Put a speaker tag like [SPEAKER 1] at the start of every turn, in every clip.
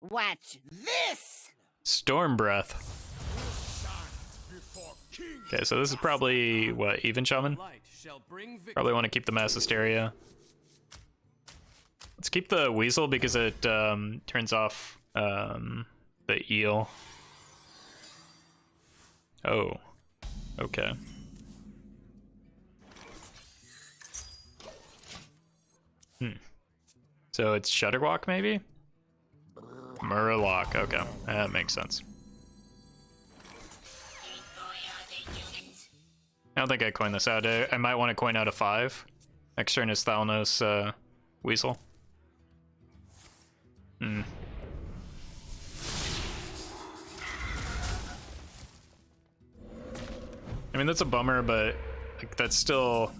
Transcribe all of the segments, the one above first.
[SPEAKER 1] Watch this!
[SPEAKER 2] Storm Breath. Okay, so this is probably, what, even Shaman? Probably want to keep the Mass Hysteria. Let's keep the Weasel because it turns off the eel. Oh, okay. So it's Shudderwalk, maybe? Murloc, okay, that makes sense. I don't think I coined this out. I might want to coin out a 5. Next turn is Thalnos, Weasel. I mean, that's a bummer, but like, that's still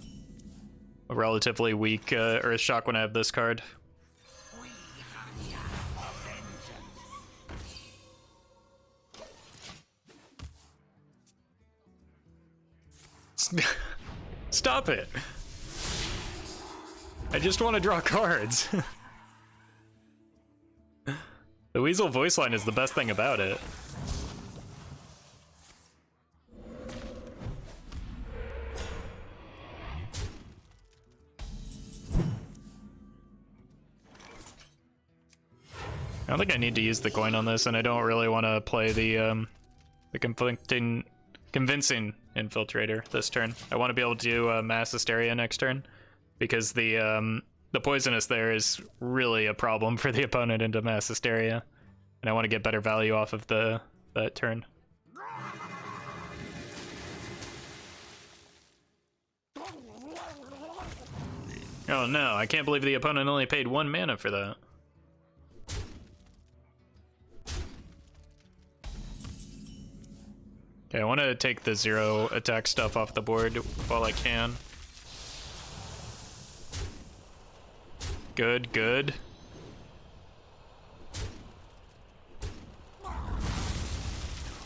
[SPEAKER 2] a relatively weak Earth Shock when I have this card. Stop it! I just want to draw cards. The Weasel voice line is the best thing about it. I don't think I need to use the coin on this, and I don't really want to play the convincing Infiltrator this turn. I want to be able to do Mass Hysteria next turn, because the poisonous there is really a problem for the opponent into Mass Hysteria, and I want to get better value off of that turn. Oh no, I can't believe the opponent only paid 1 mana for that. Okay, I want to take the 0 attack stuff off the board while I can. Good, good.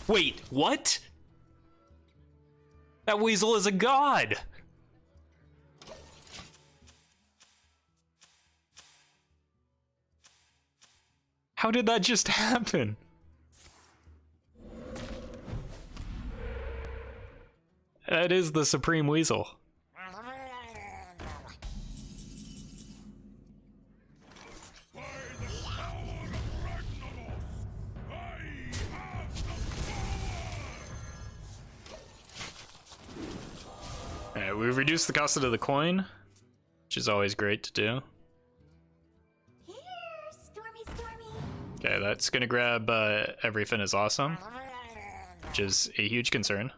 [SPEAKER 2] Wait, what? That Weasel is a god! How did that just happen? That is the Supreme Weasel. Alright, we've reduced the cost of the coin, which is always great to do.
[SPEAKER 3] Here, Stormy, Stormy.
[SPEAKER 2] Okay, that's gonna grab Everything is Awesome, which is a huge concern.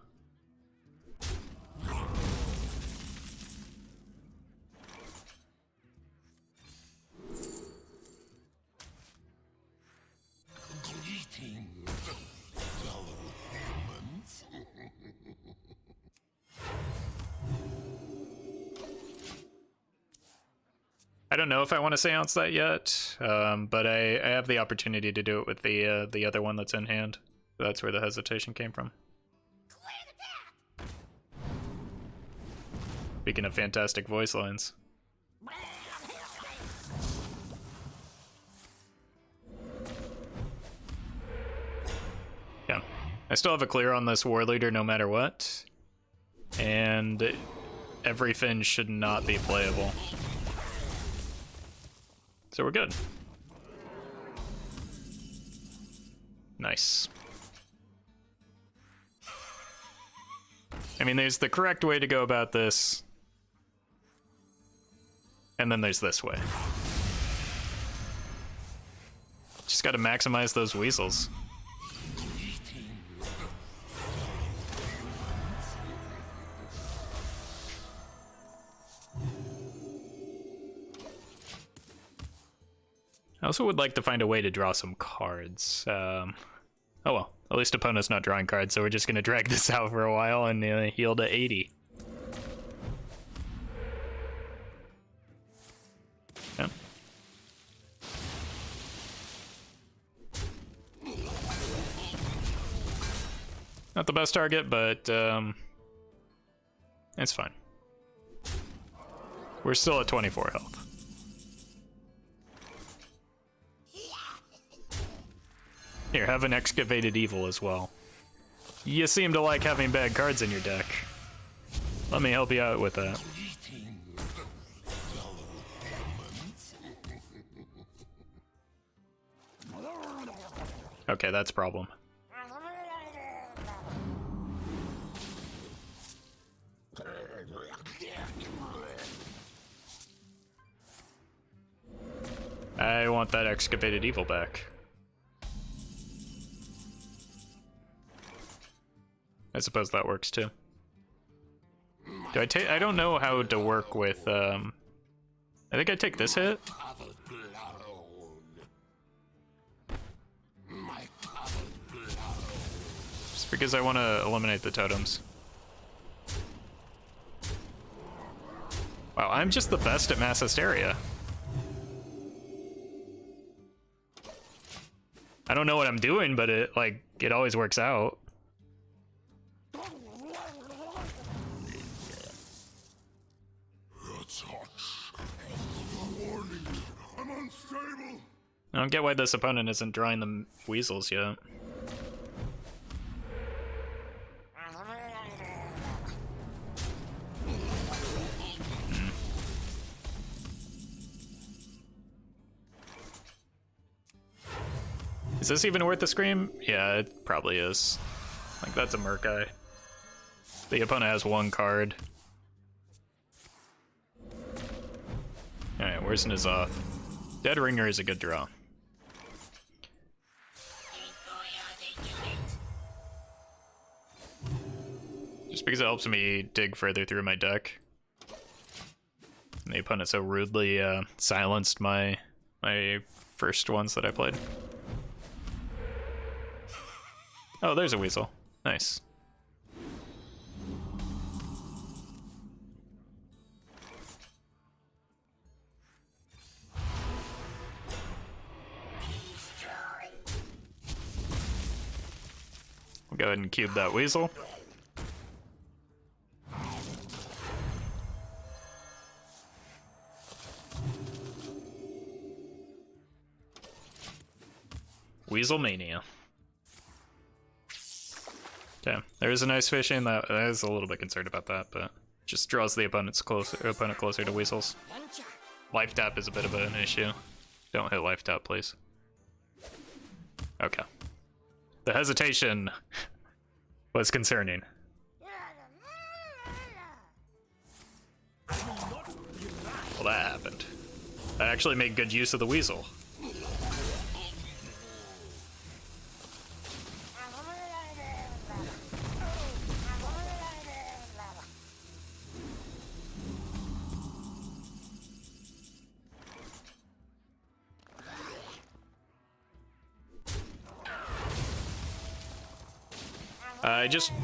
[SPEAKER 2] I don't know if I want to Seance that yet, but I have the opportunity to do it with the other one that's in hand. That's where the hesitation came from. Speaking of fantastic voice lines. Yeah, I still have a clear on this War Leader no matter what, and Everything should not be playable. So we're good. Nice. I mean, there's the correct way to go about this, and then there's this way. Just gotta maximize those Weasels. I also would like to find a way to draw some cards. Oh well, at least opponent's not drawing cards, so we're just gonna drag this out for a while and heal to 80. Yeah. Not the best target, but it's fine. We're still at 24 health. Here, have an Excavated Evil as well. You seem to like having bad cards in your deck. Let me help you out with that. Okay, that's a problem. I want that Excavated Evil back. I suppose that works too. Do I take? I don't know how to work with. I think I take this hit. Just because I want to eliminate the totems. Wow, I'm just the best at Mass Hysteria. I don't know what I'm doing, but it always works out. I don't get why this opponent isn't drawing the Weasels yet. Is this even worth the scream? Yeah, it probably is. Like, that's a Murkai. The opponent has one card. Alright, where's N'Zoth? Dead Ringer is a good draw. Just because it helps me dig further through my deck. And the opponent so rudely silenced my first ones that I played. Oh, there's a Weasel. Nice. We'll go ahead and cube that Weasel. WeaselMANIA. Okay, there's a nice fishing. That I was a little bit concerned about that, but just draws the opponent closer to Weasels. Life tap is a bit of an issue. Don't hit life tap, please. Okay. The hesitation was concerning. Well, that happened. I actually made good use of the Weasel.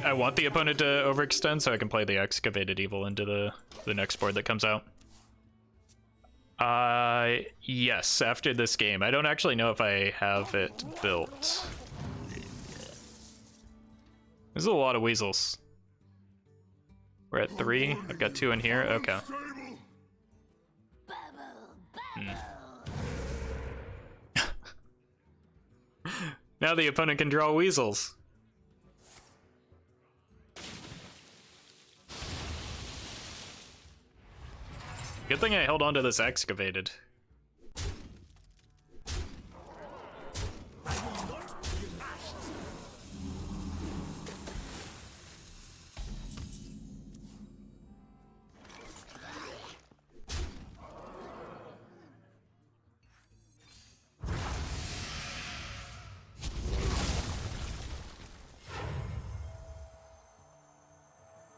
[SPEAKER 2] I want the opponent to overextend so I can play the Excavated Evil into the next board that comes out. Yes, after this game. I don't actually know if I have it built. There's a lot of Weasels. We're at 3. I've got 2 in here. Okay. Now the opponent can draw Weasels. Good thing I held on to this Excavated.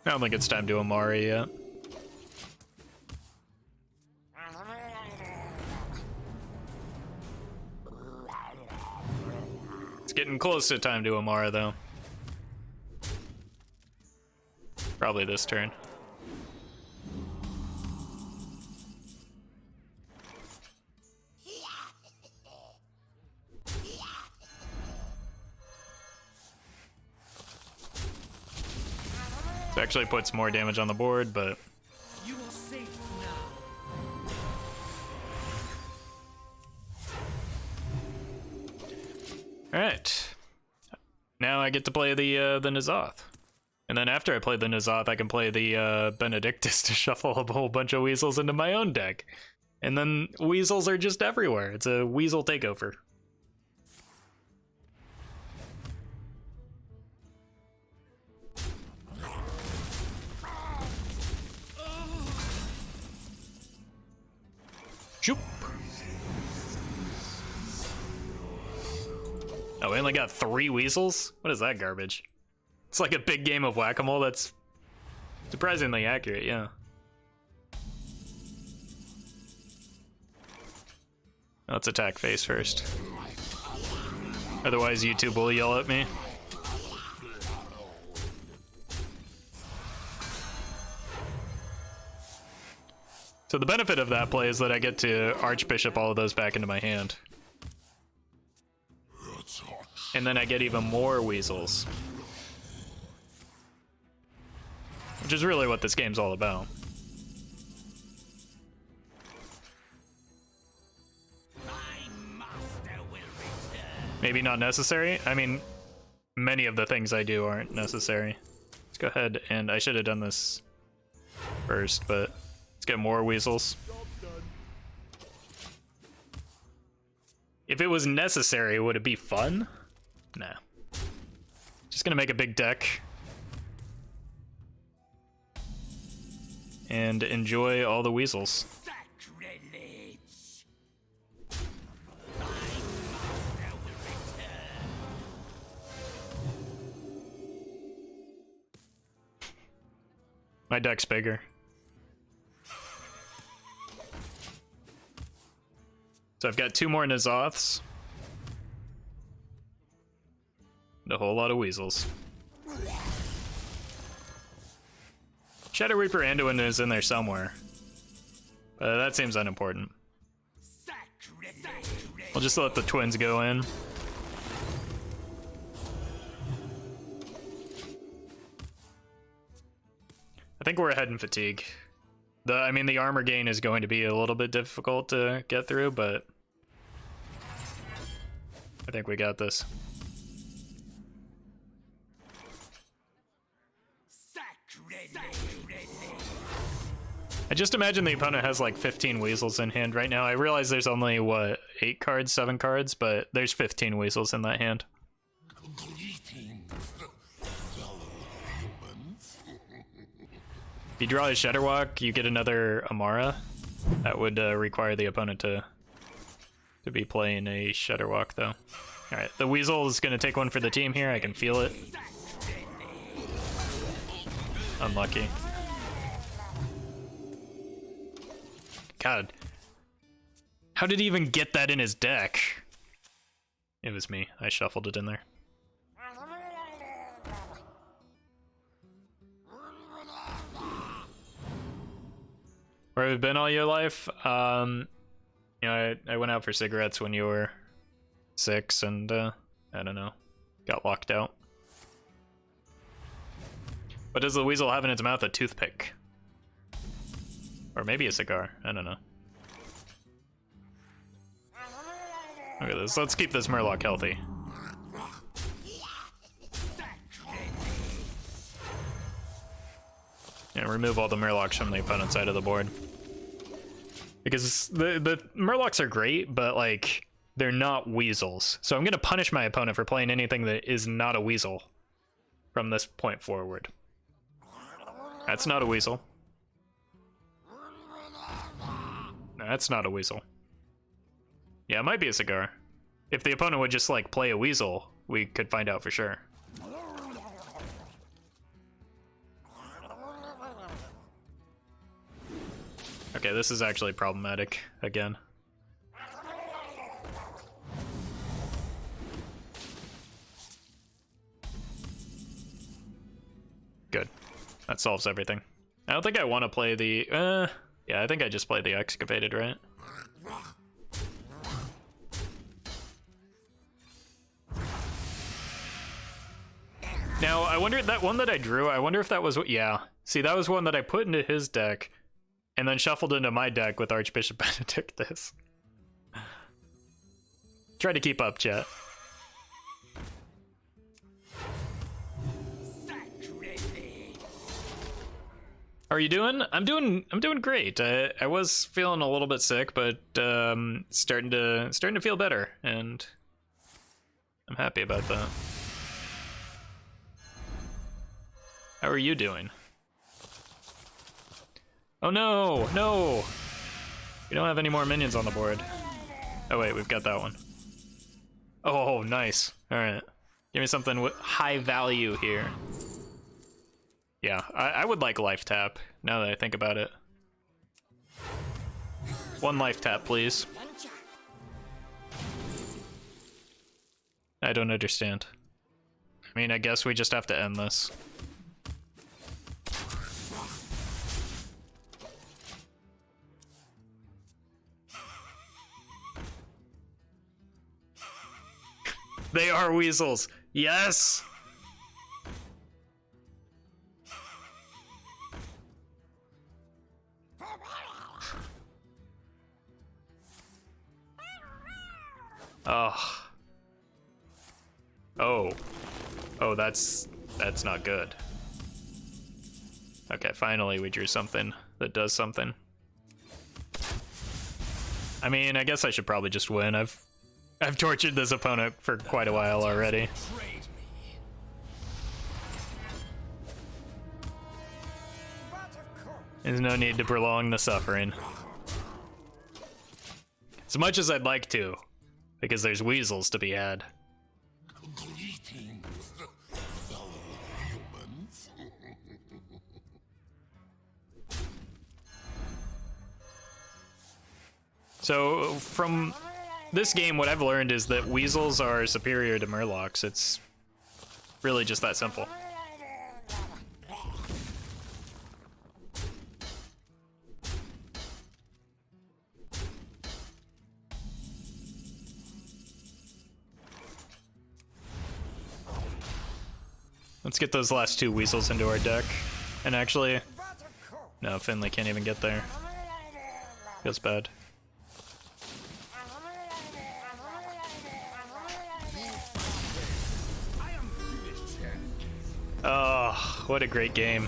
[SPEAKER 2] I don't think it's time to Amari yet. It's getting close to time to Amara, though. Probably this turn. This actually puts more damage on the board, but
[SPEAKER 1] You will save now.
[SPEAKER 2] Alright. Now I get to play the N'Zoth. And then after I play the N'Zoth, I can play the Benedictus to shuffle a whole bunch of Weasels into my own deck. And then Weasels are just everywhere. It's a Weasel takeover. Shoop. Oh, we only got 3 Weasels? What is that garbage? It's like a big game of whack-a-mole that's surprisingly accurate, yeah. Let's attack face first. Otherwise, YouTube will yell at me. So the benefit of that play is that I get to Archbishop all of those back into my hand. And then I get even more Weasels. Which is really what this game's all about. Maybe not necessary. I mean, many of the things I do aren't necessary. Let's go ahead and I should have done this first, but let's get more Weasels. If it was necessary, would it be fun? Nah. Just gonna make a big deck. And enjoy all the Weasels. My deck's bigger. So I've got 2 more N'Zoths. And a whole lot of Weasels. Shadowreaper Anduin is in there somewhere. That seems unimportant. I'll just let the twins go in. I think we're ahead in fatigue. I mean, the armor gain is going to be a little bit difficult to get through, but I think we got this. I just imagine the opponent has like 15 Weasels in hand right now. I realize there's only, what, 8 cards, 7 cards, but there's 15 Weasels in that hand. If you draw a Shadowwalk, you get another Amara. That would require the opponent to be playing a Shadowwalk, though. Alright, the Weasel is going to take one for the team here. I can feel it. Unlucky. God. How did he even get that in his deck? It was me. I shuffled it in there. Where have you been all your life? You know, I went out for cigarettes when you were 6 and, I don't know, got locked out. What does the Weasel have in its mouth? A toothpick. Or maybe a cigar. I don't know. Look at this. Let's keep this Murloc healthy. Yeah, remove all the Murlocs from the opponent's side of the board. Because the Murlocs are great, but like, they're not Weasels. So I'm gonna punish my opponent for playing anything that is not a Weasel from this point forward. That's not a Weasel. No, that's not a Weasel. Yeah, it might be a cigar. If the opponent would just like play a Weasel, we could find out for sure. Okay, this is actually problematic again. Good. That solves everything. I don't think I want to play the... yeah, I think I just played the Excavated, right? Now, I wonder, that one that I drew, I wonder if that was what... Yeah. See, that was one that I put into his deck, and then shuffled into my deck with Archbishop Benedictus. Try to keep up, chat. How are you doing? I'm doing great. I was feeling a little bit sick, but starting to feel better, and I'm happy about that. How are you doing? Oh no, no! We don't have any more minions on the board. Oh wait, we've got that one. Oh, nice. All right, give me something with high value here. Yeah, I would like life tap, now that I think about it. 1 life tap, please. I don't understand. I mean, I guess we just have to end this. They are weasels! Yes! Oh. Oh. Oh, that's not good. Okay, finally we drew something that does something. I mean, I guess I should probably just win. I've tortured this opponent for quite a while already. There's no need to prolong the suffering. As much as I'd like to, because there's weasels to be had.
[SPEAKER 4] Greetings, fellow humans.
[SPEAKER 2] So, from this game, what I've learned is that weasels are superior to Murlocs. It's really just that simple. Let's get those last 2 weasels into our deck. And actually, no, Finley can't even get there. Feels bad. Oh, what a great game.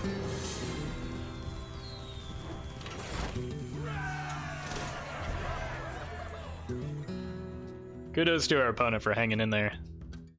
[SPEAKER 2] Kudos to our opponent for hanging in there.